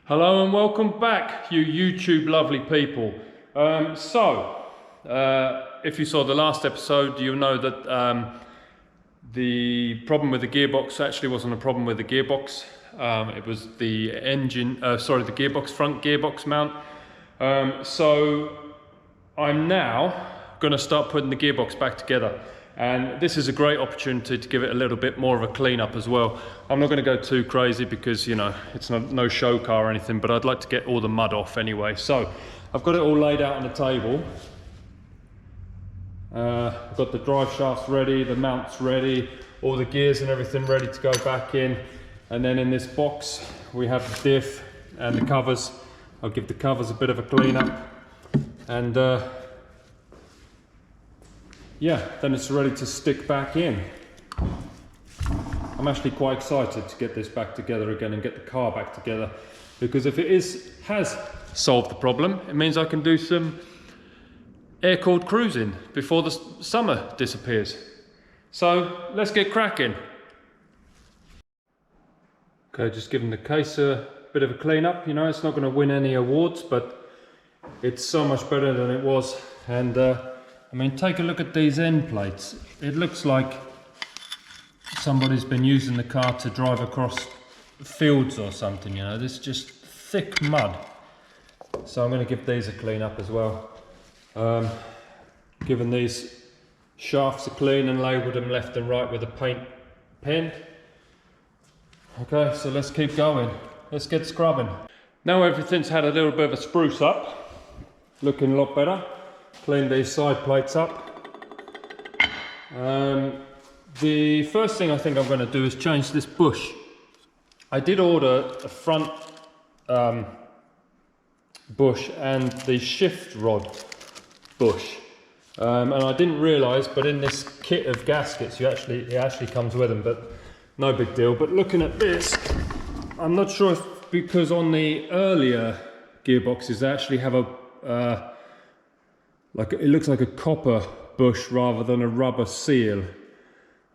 Hello and welcome back, you YouTube lovely people. If you saw the last episode, you'll know that the problem with the gearbox actually wasn't a problem with the gearbox. It was the the gearbox, front gearbox mount. So I'm now going to start putting the gearbox back together. And this is a great opportunity to give it a little bit more of a clean up as well. I'm not going to go too crazy because, you know, it's no show car or anything, but I'd like to get all the mud off anyway. So I've got it all laid out on the table. I've got the drive shafts ready, the mounts ready, all the gears and everything ready to go back in. And then in this box, we have the diff and the covers. I'll give the covers a bit of a clean up. And yeah, then it's ready to stick back in. I'm actually quite excited to get this back together again and get the car back together, because if it has solved the problem, it means I can do some air-cooled cruising before the summer disappears. So let's get cracking. Okay, just giving the case a bit of a clean up. You know, it's not going to win any awards, but it's so much better than it was. And I mean, take a look at these end plates. It looks like somebody's been using the car to drive across fields or something, you know. This is just thick mud. So I'm going to give these a clean up as well. Given these shafts a clean and labelled them left and right with a paint pen. Okay, so let's keep going. Let's get scrubbing. Now everything's had a little bit of a spruce up. Looking a lot better. Clean these side plates up. The first thing I think I'm going to do is change this bush. I did order a front bush and the shift rod bush, and I didn't realise, but in this kit of gaskets, it actually comes with them, but no big deal. But looking at this, I'm not sure if, because on the earlier gearboxes they actually have a it looks like a copper bush rather than a rubber seal.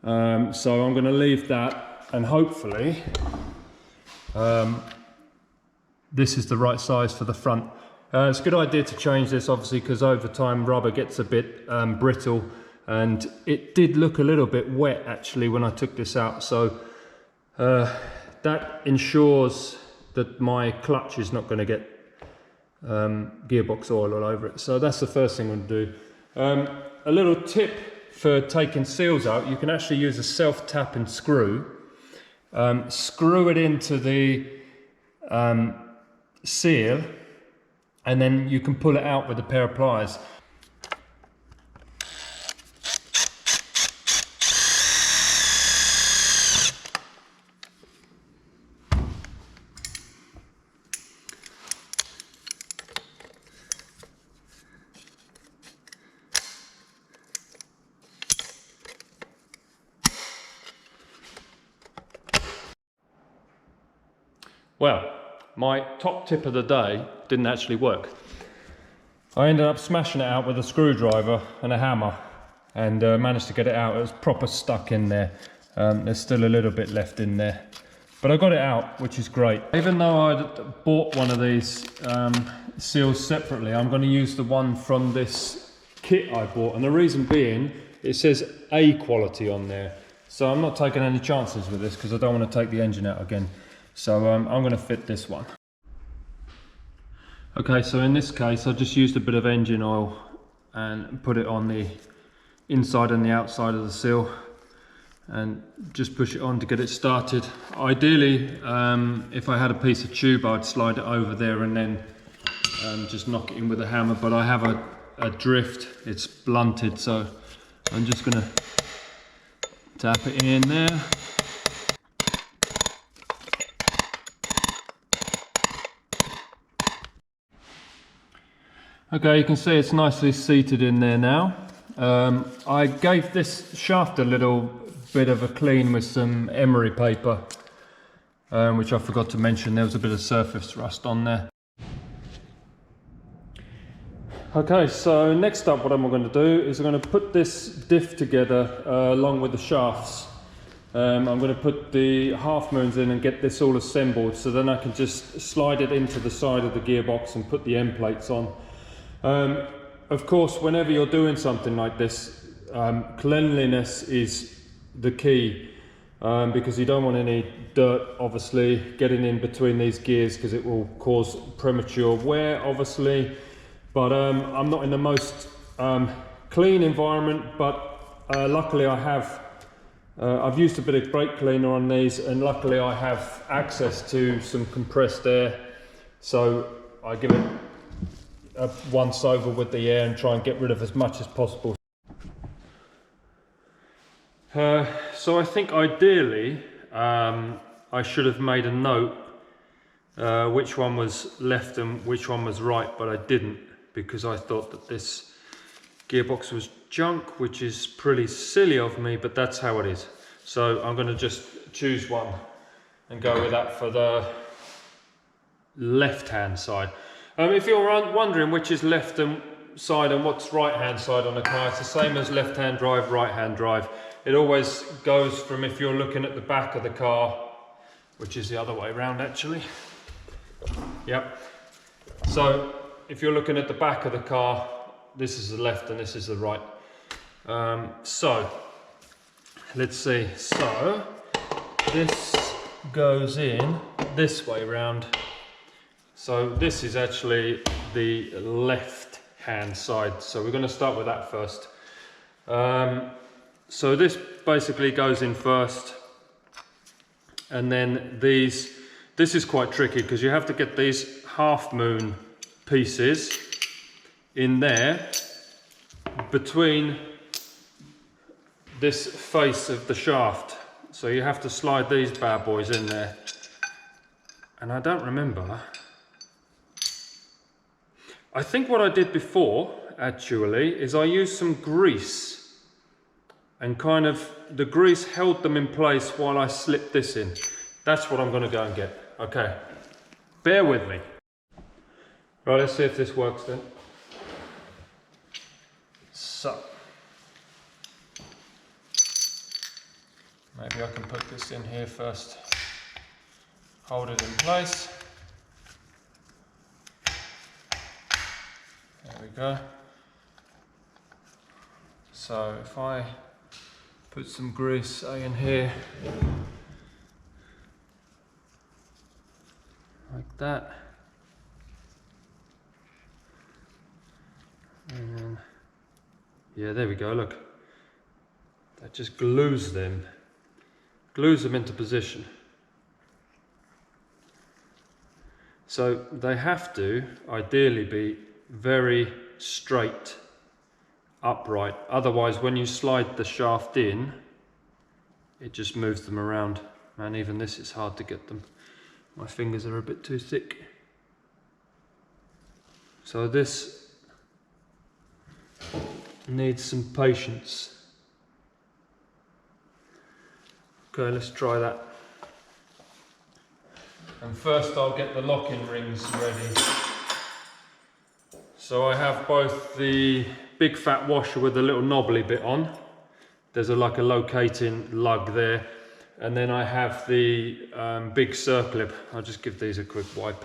So I'm going to leave that, and hopefully this is the right size for the front. It's a good idea to change this, obviously, because over time rubber gets a bit brittle, and it did look a little bit wet actually when I took this out. So that ensures that my clutch is not going to get gearbox oil all over it. So that's the first thing I'm going to do. A little tip for taking seals out: you can actually use a self-tapping screw. Screw it into the seal, and then you can pull it out with a pair of pliers. Well, my top tip of the day didn't actually work. I ended up smashing it out with a screwdriver and a hammer, and managed to get it out. It was proper stuck in there. There's still a little bit left in there, but I got it out, which is great. Even though I'd bought one of these seals separately, I'm going to use the one from this kit I bought, and the reason being, it says A quality on there. So I'm not taking any chances with this because I don't want to take the engine out again. So I'm going to fit this one. Okay, so in this case I just used a bit of engine oil and put it on the inside and the outside of the seal, and just push it on to get it started. Ideally, if I had a piece of tube, I'd slide it over there and then just knock it in with a hammer, but I have a drift, it's blunted, so I'm just going to tap it in there. Okay, you can see it's nicely seated in there now. I gave this shaft a little bit of a clean with some emery paper, which I forgot to mention. There was a bit of surface rust on there. Okay, so next up what I'm going to do is I'm going to put this diff together along with the shafts. I'm going to put the half moons in and get this all assembled, so then I can just slide it into the side of the gearbox and put the end plates on. Of course, whenever you're doing something like this, cleanliness is the key, because you don't want any dirt obviously getting in between these gears, because it will cause premature wear obviously. But I'm not in the most clean environment, but luckily I have I've used a bit of brake cleaner on these, and luckily I have access to some compressed air, so I give it a once over with the air and try and get rid of as much as possible. So I think ideally I should have made a note which one was left and which one was right, but I didn't, because I thought that this gearbox was junk, which is pretty silly of me, but that's how it is. So I'm going to just choose one and go with that for the left hand side. If you're wondering which is left hand side and what's right hand side on a car, it's the same as left hand drive, right hand drive. It always goes from, if you're looking at the back of the car, which is the other way around actually. Yep. So if you're looking at the back of the car, this is the left and this is the right. So let's see. So this goes in this way round. So this is actually the left hand side. So we're going to start with that first. So this basically goes in first, and then this is quite tricky because you have to get these half moon pieces in there between this face of the shaft. So you have to slide these bad boys in there. And I don't remember. I think what I did before actually is I used some grease, and kind of the grease held them in place while I slipped this in. That's what I'm going to go and get. Okay, bear with me. Right, let's see if this works then. So, maybe I can put this in here first. Hold it in place. There we go. So if I put some grease, say, in here, like that, and then, yeah, there we go, look, that just glues them into position. So they have to ideally be very straight, upright, otherwise when you slide the shaft in, it just moves them around. And even this is hard to get them. My fingers are a bit too thick. So this needs some patience. Okay, let's try that. And first I'll get the locking rings ready. So I have both the big fat washer with a little knobbly bit on. There's like a locating lug there. And then I have the big circlip. I'll just give these a quick wipe.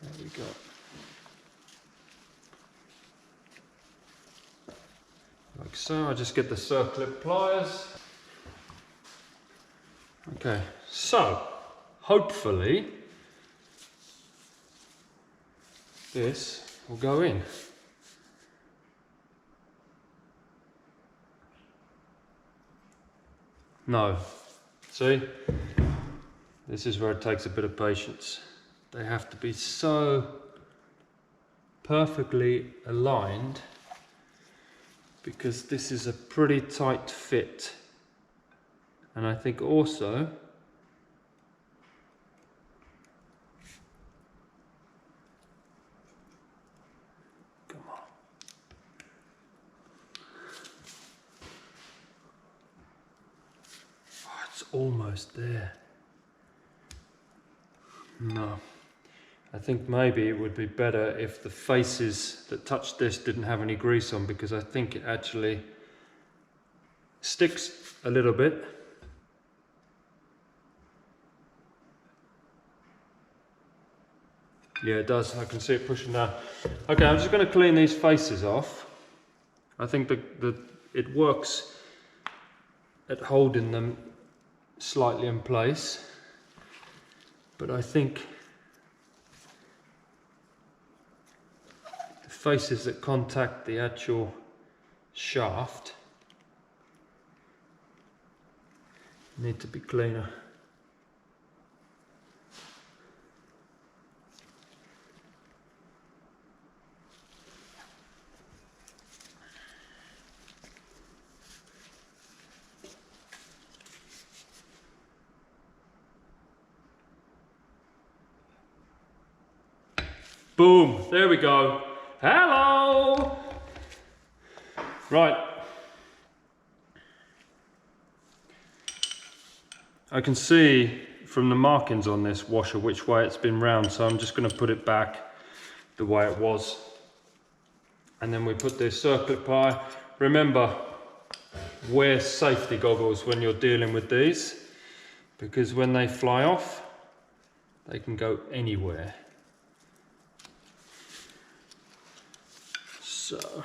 There we go. Like so, I just get the circlip pliers. Okay, so hopefully this will go in. No, see, this is where it takes a bit of patience. They have to be so perfectly aligned, because this is a pretty tight fit. And I think also come on. Oh, it's almost there. No. I think maybe it would be better if the faces that touch this didn't have any grease on, because I think it actually sticks a little bit. Yeah, it does. I can see it pushing down. Okay, I'm just going to clean these faces off. I think it works at holding them slightly in place, but I think the faces that contact the actual shaft need to be cleaner. Boom, there we go. Hello! Right. I can see from the markings on this washer which way it's been round, so I'm just going to put it back the way it was. And then we put this circlip ply. Remember, wear safety goggles when you're dealing with these, because when they fly off, they can go anywhere. So,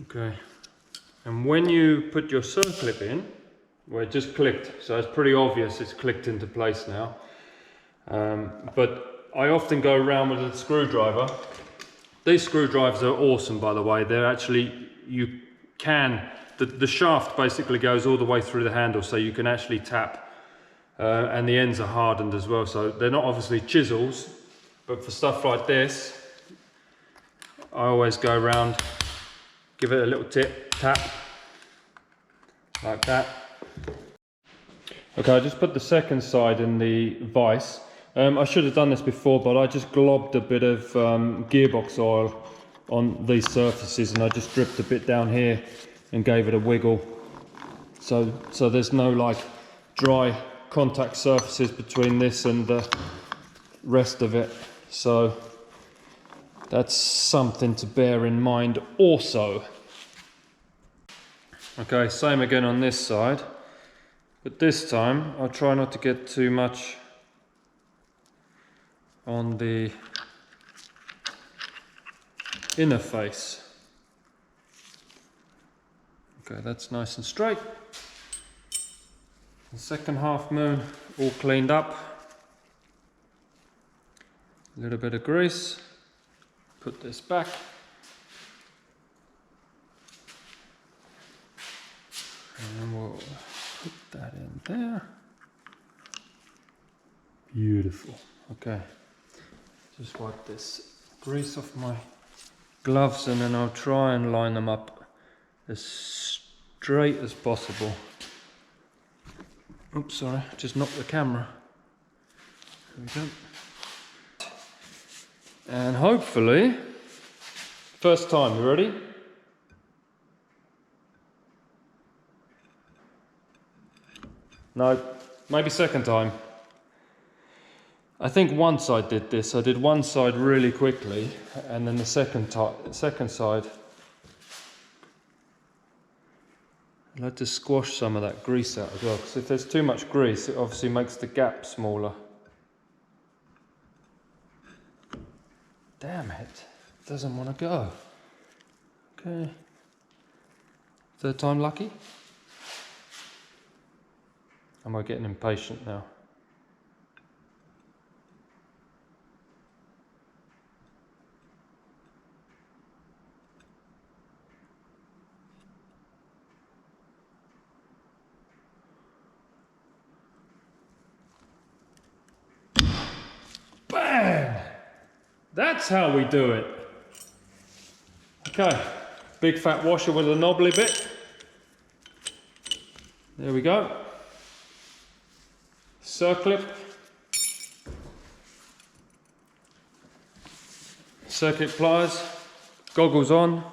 okay, and when you put your circlip in, well, it just clicked, so it's pretty obvious it's clicked into place now. But I often go around with a screwdriver. These screwdrivers are awesome, by the way. They're actually, you can, the shaft basically goes all the way through the handle, so you can actually tap, and the ends are hardened as well, so they're not obviously chisels, but for stuff like this, I always go around, give it a little tap, like that. Okay, I just put the second side in the vise. I should have done this before, but I just globbed a bit of gearbox oil on these surfaces, and I just dripped a bit down here and gave it a wiggle. So there's no like dry contact surfaces between this and the rest of it. So that's something to bear in mind also. Okay, same again on this side, but this time I'll try not to get too much on the inner face. Okay, that's nice and straight. The second half moon all cleaned up. A little bit of grease. Put this back. And we'll put that in there. Beautiful. Okay. Just wipe this grease off my gloves, and then I'll try and line them up as straight as possible. Oops, sorry, just knocked the camera. There we go. And hopefully, first time, you ready? No, maybe second time. I think once I did this, I did one side really quickly, and then the second side, I'd like to squash some of that grease out as well, because if there's too much grease, it obviously makes the gap smaller. Damn it, doesn't want to go. Okay, third time lucky? Am I getting impatient now? Bang! That's how we do it. Okay, big fat washer with a knobbly bit. There we go. Circlip. Circuit pliers. Goggles on.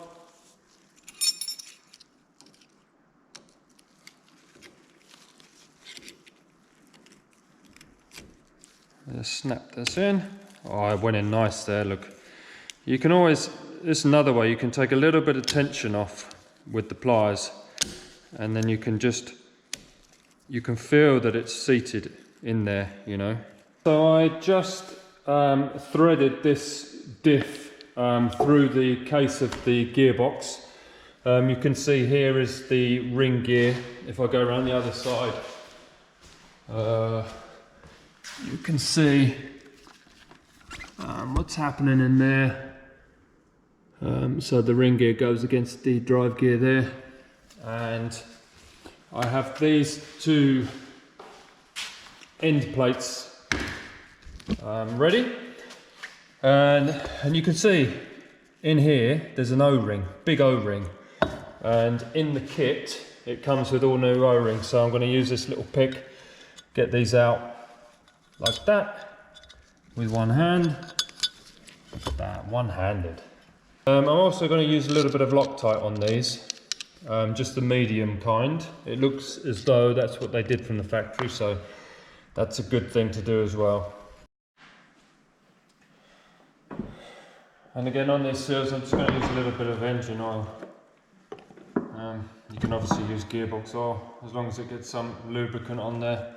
Just snap this in. Oh, it went in nice there, look. You can always, this is another way, you can take a little bit of tension off with the pliers, and then you can feel that it's seated in there, you know. So I just threaded this diff through the case of the gearbox. You can see here is the ring gear. If I go around the other side, you can see what's happening in there. So the ring gear goes against the drive gear there, and I have these two end plates ready, and you can see in here there's an O-ring, big O-ring, and in the kit it comes with all new O-rings. So I'm going to use this little pick, get these out like that with one hand, that one-handed. I'm also going to use a little bit of Loctite on these, just the medium kind. It looks as though that's what they did from the factory, so that's a good thing to do as well. And again, on these seals, I'm just going to use a little bit of engine oil. You can obviously use gearbox oil as long as it gets some lubricant on there.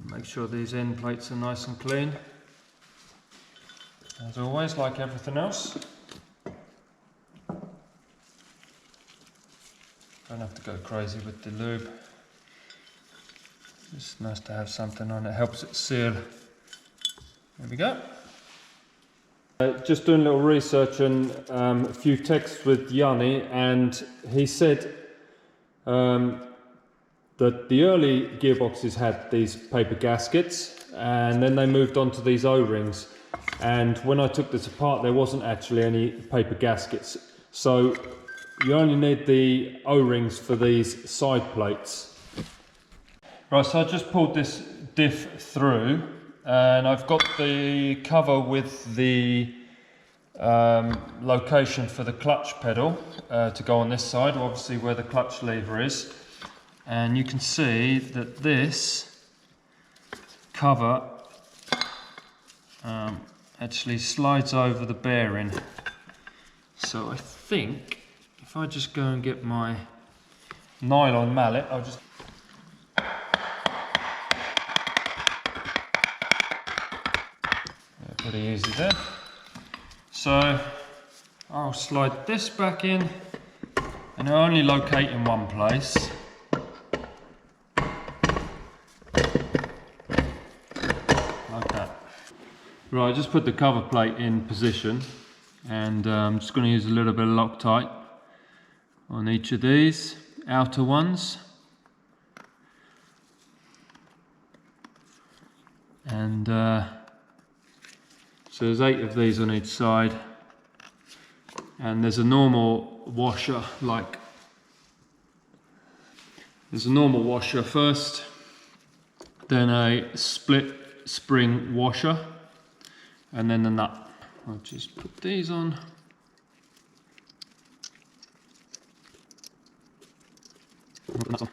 Make sure these end plates are nice and clean. As always, like everything else. Don't have to go crazy with the lube. It's nice to have something on it, helps it seal. There we go. Just doing a little research and a few texts with Yanni, and he said that the early gearboxes had these paper gaskets, and then they moved on to these O-rings. And when I took this apart, there wasn't actually any paper gaskets. So you only need the O-rings for these side plates. Right, so I just pulled this diff through, and I've got the cover with the location for the clutch pedal to go on this side, obviously where the clutch lever is. And you can see that this cover actually slides over the bearing. So I think if I just go and get my nylon mallet, I'll just... Yeah, pretty easy there. So I'll slide this back in, and it'll only locate in one place. Right, I just put the cover plate in position, and I'm just going to use a little bit of Loctite on each of these outer ones. And so there's 8 of these on each side, and there's a normal washer, there's a normal washer first, then a split spring washer, and then the nut. I'll just put these on. Put the nuts on.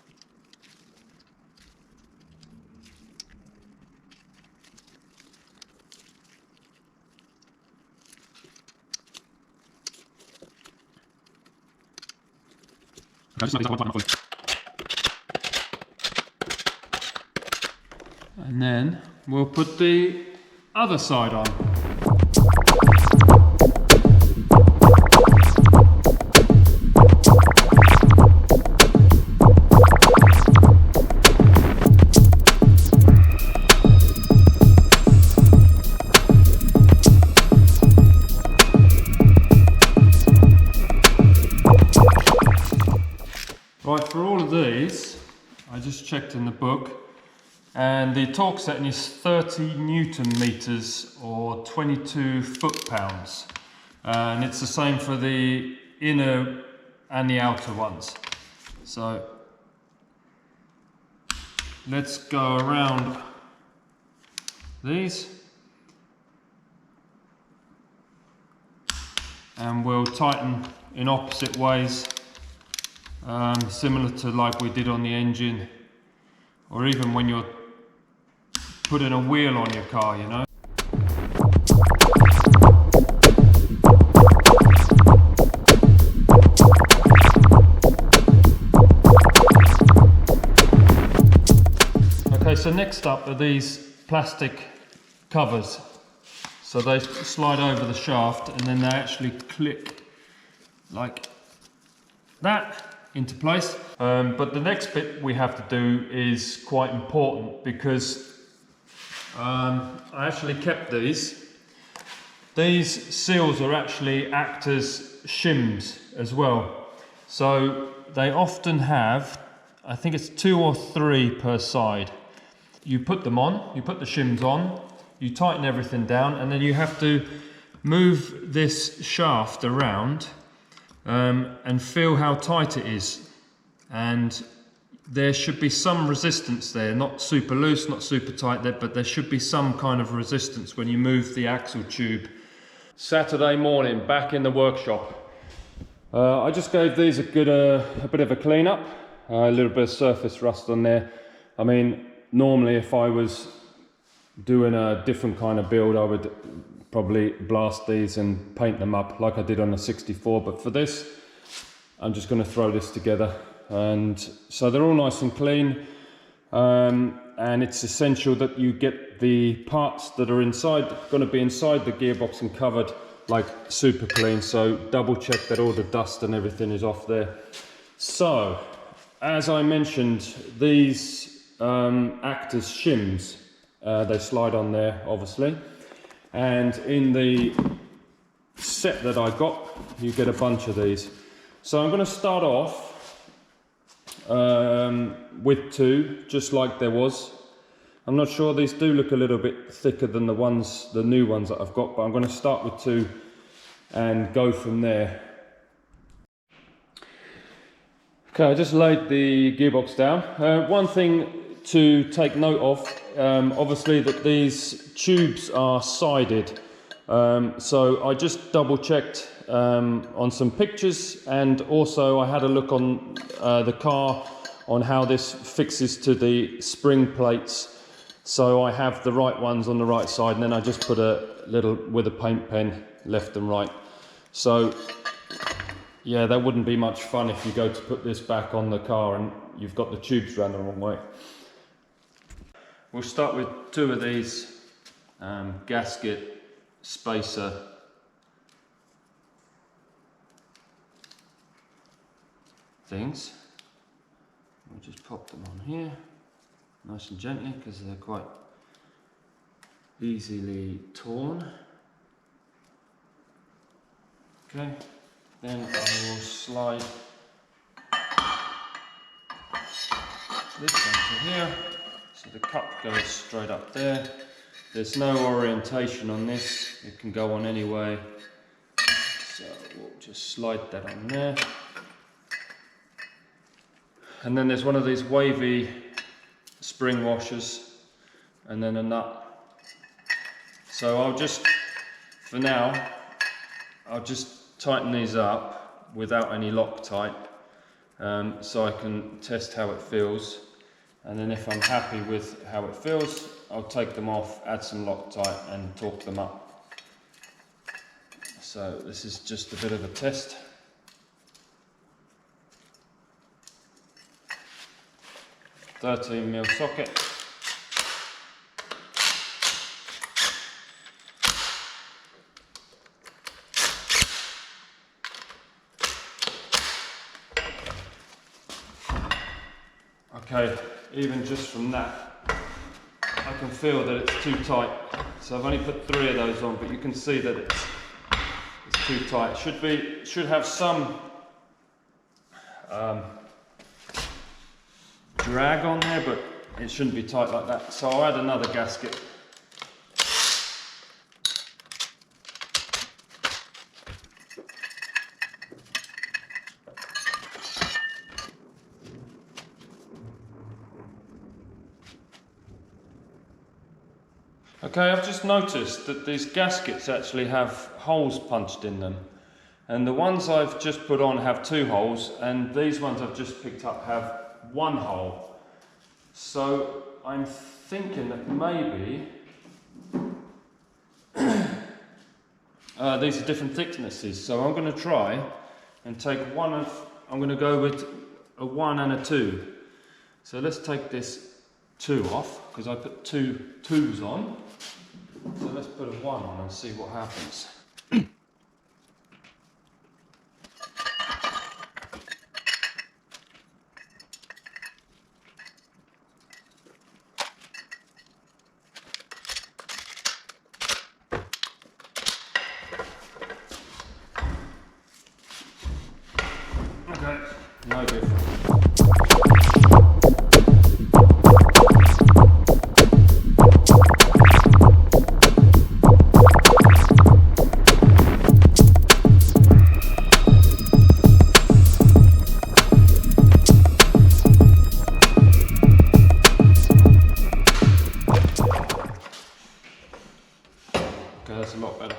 Okay, just make these one for you. And then we'll put the other side on. Right, for all of these, I just checked in the book, and the torque setting is 30 Newton meters or 22 foot-pounds. And it's the same for the inner and the outer ones. So let's go around these and we'll tighten in opposite ways, similar to like we did on the engine, or even when you're putting a wheel on your car, you know. Okay, so next up are these plastic covers. So they slide over the shaft and then they actually click like that into place. But the next bit we have to do is quite important because I actually kept these. These seals are actually act as shims as well. So they often have, I think it's 2 or 3 per side. You put them on, you put the shims on, you tighten everything down, and then you have to move this shaft around and feel how tight it is. And there should be some resistance there, not super loose, not super tight there, but there should be some kind of resistance when you move the axle tube. Saturday morning, back in the workshop. I just gave these a bit of a clean up, a little bit of surface rust on there. I mean, normally if I was doing a different kind of build, I would probably blast these and paint them up like I did on the 64, but for this I'm just going to throw this together, and so they're all nice and clean, and it's essential that you get the parts that are going to be inside the gearbox and covered like super clean, so double check that all the dust and everything is off there. So as I mentioned, these act as shims. They slide on there obviously, and in the set that I got you get a bunch of these. So I'm going to start off with 2, just like there was. I'm not sure, these do look a little bit thicker than the new ones that I've got, but I'm going to start with 2 and go from there. Okay, I just laid the gearbox down. One thing to take note of, obviously that these tubes are sided, so I just double checked on some pictures, and also I had a look on the car on how this fixes to the spring plates, so I have the right ones on the right side, and then I just put a little with a paint pen left and right. So yeah, that wouldn't be much fun if you go to put this back on the car and you've got the tubes round the wrong way. We'll start with 2 of these gasket spacer things. We'll just pop them on here, nice and gently, because they're quite easily torn. Okay, then I will slide this onto here. So the cup goes straight up there. There's no orientation on this, it can go on any way. So we'll just slide that on there. And then there's one of these wavy spring washers, and then a nut. So I'll just, for now, I'll just tighten these up without any Loctite, so I can test how it feels. And then if I'm happy with how it feels, I'll take them off, add some Loctite and torque them up. So this is just a bit of a test. .13mm socket. Okay, even just from that, I can feel that it's too tight. So I've only put 3 of those on, but you can see that it's too tight. Should have some drag on there, but it shouldn't be tight like that. So I'll add another gasket. Okay, I've just noticed that these gaskets actually have holes punched in them. And the ones I've just put on have 2 holes, and these ones I've just picked up have 1 hole. So I'm thinking that maybe these are different thicknesses. So I'm going to try and take I'm going to go with a 1 and a 2. So let's take this 2 off, because I put 2 2s on. So let's put a 1 on and see what happens. Okay, no different. That's a lot better.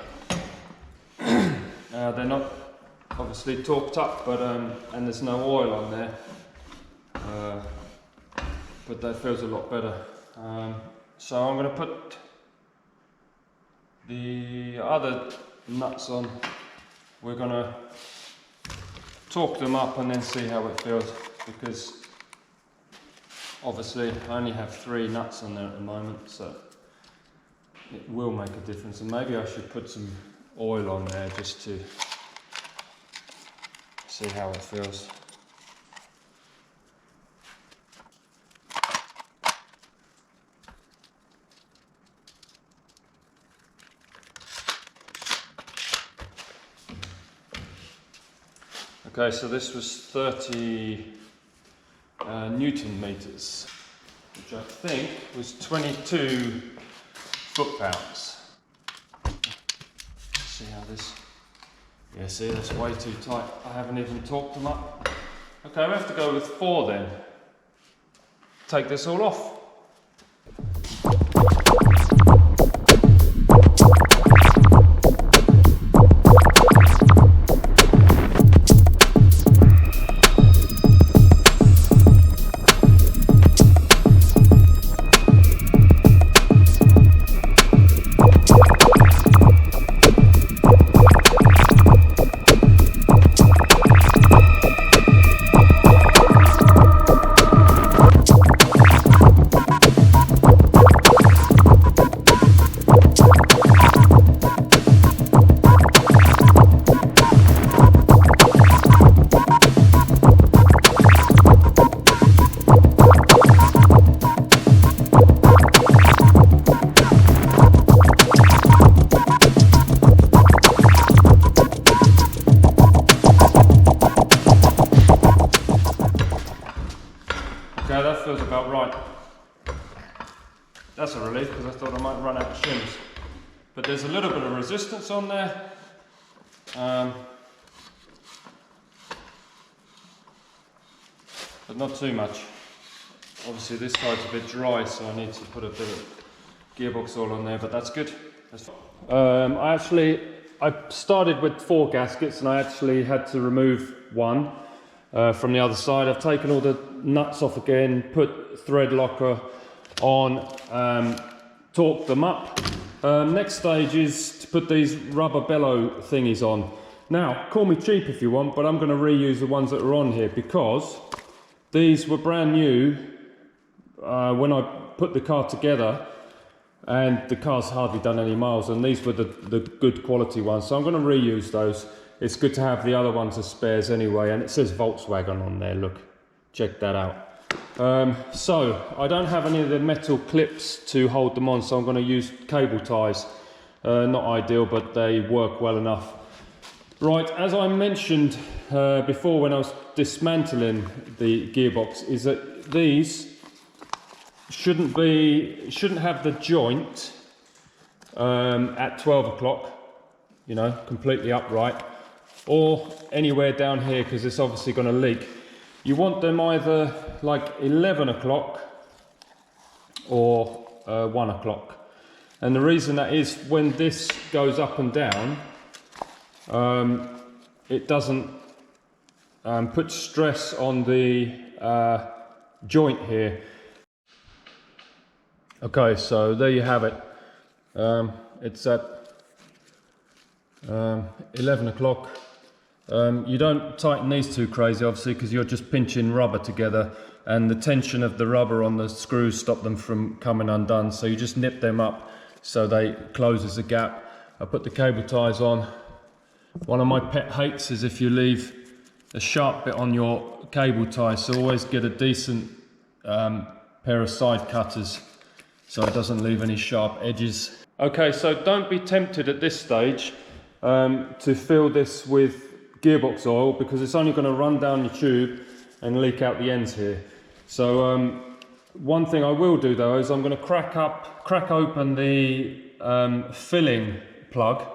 They're not obviously torqued up, but and there's no oil on there, but that feels a lot better. So I'm going to put the other nuts on. We're going to torque them up and then see how it feels, because obviously I only have 3 nuts on there at the moment, so it will make a difference. And maybe I should put some oil on there just to see how it feels. Okay, so this was 30 Newton meters, which I think was 22 foot-pounds. See how this... Yeah, see, that's way too tight. I haven't even torqued them up. Okay, we have to go with 4 then. Take this all off. Okay, that feels about right. That's a relief, because I thought I might run out of shims. But there's a little bit of resistance on there. But not too much. Obviously this side's a bit dry, so I need to put a bit of gearbox oil on there, but that's good. That's fine. I started with 4 gaskets, and I actually had to remove 1 from the other side. I've taken all the nuts off again, put thread locker on, torqued them up. Next stage is to put these rubber bellow thingies on. Now, call me cheap if you want, but I'm going to reuse the ones that are on here, because these were brand new when I put the car together, and the car's hardly done any miles, and these were the good quality ones, so I'm going to reuse those. It's good to have the other ones as spares anyway, and it says Volkswagen on there, look, check that out. So I don't have any of the metal clips to hold them on, so I'm going to use cable ties. Not ideal, but they work well enough. Right, as I mentioned before when I was dismantling the gearbox, is that these shouldn't have the joint at 12 o'clock, you know, completely upright, or anywhere down here, because it's obviously going to leak. You want them either like 11 o'clock or 1 o'clock. And the reason that is, when this goes up and down, it doesn't put stress on the joint here. Okay, so there you have it. It's at 11 o'clock. You don't tighten these too crazy, obviously, because you're just pinching rubber together, and the tension of the rubber on the screws stop them from coming undone. So you just nip them up so they closes the gap. I put the cable ties on. One of my pet hates is if you leave a sharp bit on your cable tie, so always get a decent pair of side cutters so it doesn't leave any sharp edges. Okay, so don't be tempted at this stage to fill this with gearbox oil, because it's only going to run down your tube and leak out the ends here. So one thing I will do though is I'm going to crack open the filling plug,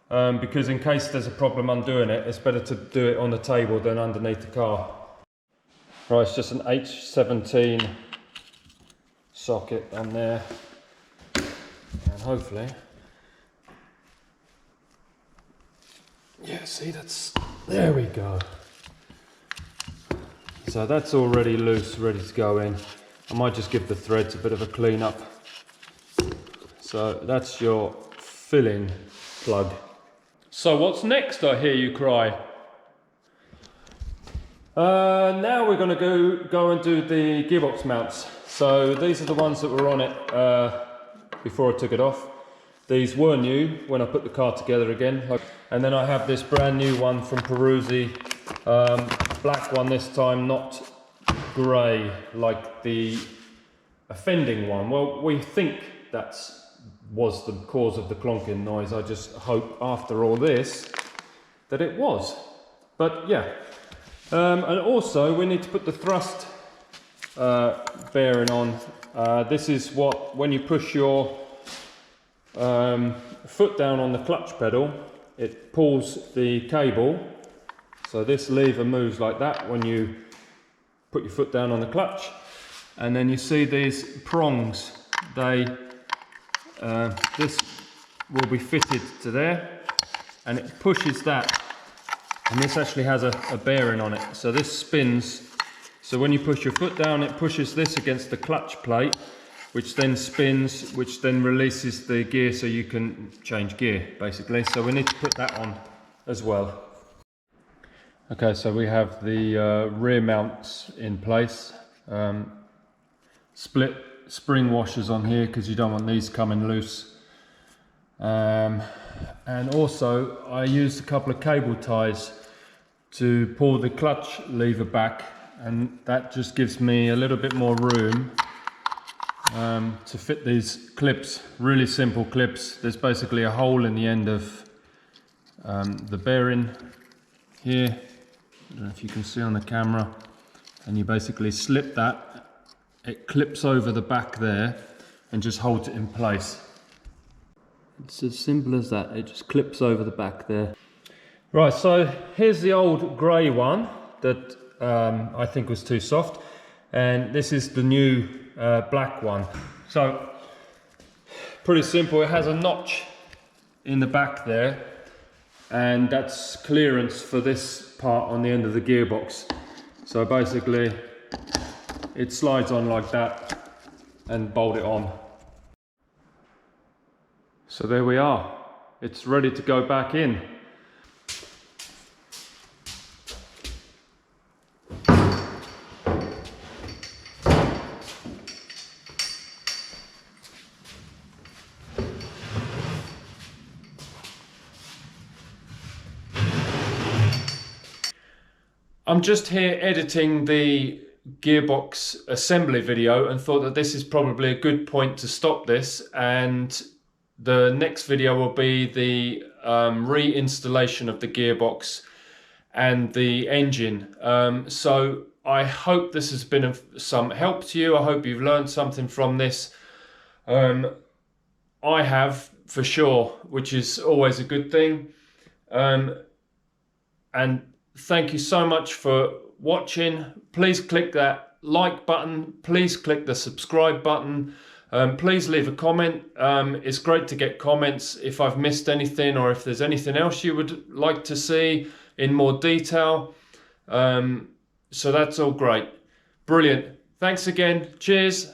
because in case there's a problem undoing it, it's better to do it on the table than underneath the car. Right, it's just an H17 socket on there, and hopefully, yeah, see, there we go. So that's already loose, ready to go in. I might just give the threads a bit of a clean up. So that's your filling plug. So what's next, I hear you cry? Now we're going to go and do the gearbox mounts. So these are the ones that were on it before I took it off. These were new when I put the car together again. And then I have this brand new one from Peruzzi, black one this time, not grey like the offending one. Well, we think that was the cause of the clonking noise. I just hope after all this that it was. But yeah. And also we need to put the thrust bearing on. This is what, when you push your foot down on the clutch pedal, it pulls the cable. So this lever moves like that when you put your foot down on the clutch. And then you see these prongs, this will be fitted to there, and it pushes that, and this actually has a bearing on it. So this spins, so when you push your foot down, it pushes this against the clutch plate, which then spins, which then releases the gear so you can change gear, basically. So we need to put that on as well. Okay, so we have the rear mounts in place. Split spring washers on here because you don't want these coming loose. And also I used a couple of cable ties to pull the clutch lever back, and that just gives me a little bit more room to fit these clips. Really simple clips. There's basically a hole in the end of the bearing here. I don't know if you can see on the camera, and you basically slip that, it clips over the back there and just holds it in place. It's as simple as that, it just clips over the back there. Right, so here's the old grey one that I think was too soft, and this is the new black one. So pretty simple. It has a notch in the back there, and that's clearance for this part on the end of the gearbox. So basically it slides on like that and bolt it on. So there we are, it's ready to go back in. I'm just here editing the gearbox assembly video and thought that this is probably a good point to stop this, and the next video will be the reinstallation of the gearbox and the engine. So I hope this has been of some help to you. I hope you've learned something from this. I have, for sure, which is always a good thing. And thank you so much for watching. Please click that like button. Please click the subscribe button. Please leave a comment. It's great to get comments if I've missed anything or if there's anything else you would like to see in more detail. So that's all great. Brilliant. Thanks again. Cheers.